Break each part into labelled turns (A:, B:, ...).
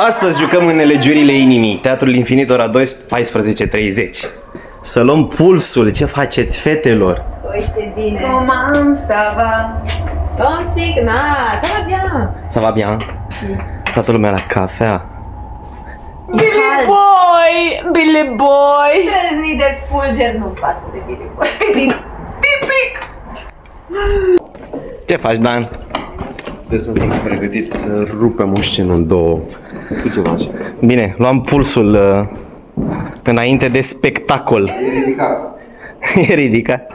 A: Astăzi jucăm în nelegiurile inimii, Teatrul Infinit, ora 14:30. Să luăm pulsul, ce faceți, fetelor?
B: Uite bine.
C: Comment ça va?
B: Comme si, na, ça va bien.
A: Ça va bien? Toată lumea la cafea.
C: Billy Boy! Billy Boy!
B: Trăznit de fulger, nu-mi pasă de Billy Boy.
C: Tipic!
A: Ce faci, Dan?
D: Trebuie să fim pregătiți să rupem o scenă în două. Tu ce faci?
A: Bine, luam pulsul înainte de spectacol.
D: E ridicat.
A: E ridicat.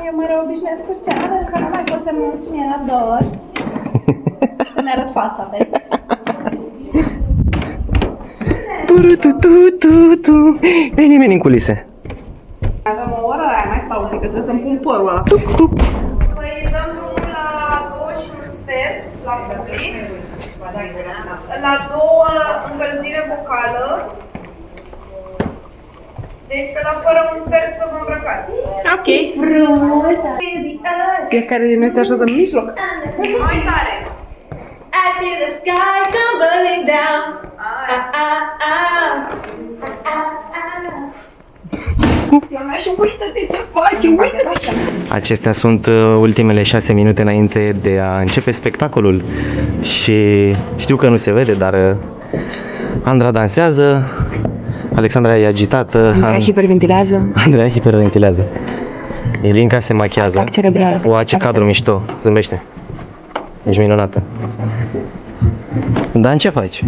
E: Eu mă reobișnuiesc cu scena pentru că nu mai pot să mă duc mie la dor. Să-mi arăt fața, vezi?
A: Veni, veni în culise.
E: Avem o oră, aia mai stau un pic, că trebuie să-mi pun părul ăla.
C: Păi dăm drumul la 2:15 la public. La 2 încălzire vocală. Deci pe la fără un sfert să vă îmbrăcați.
E: Ok. Fiecare din noi se așează în mijloc.
C: Mai tare!
B: I feel the sky tumbling down.
C: Și uită-te ce faci, uită-te!
A: Acestea sunt ultimele 6 minute înainte de a începe spectacolul și știu că nu se vede, dar Andra dansează, Alexandra e agitată,
F: Andreea hiperventilează.
A: Andreea hiperventilează. Ilinca se machiază.
F: Atac cerebral.
A: O, ce cadru mișto, zâmbește. Ești minunată. Dan, ce faci?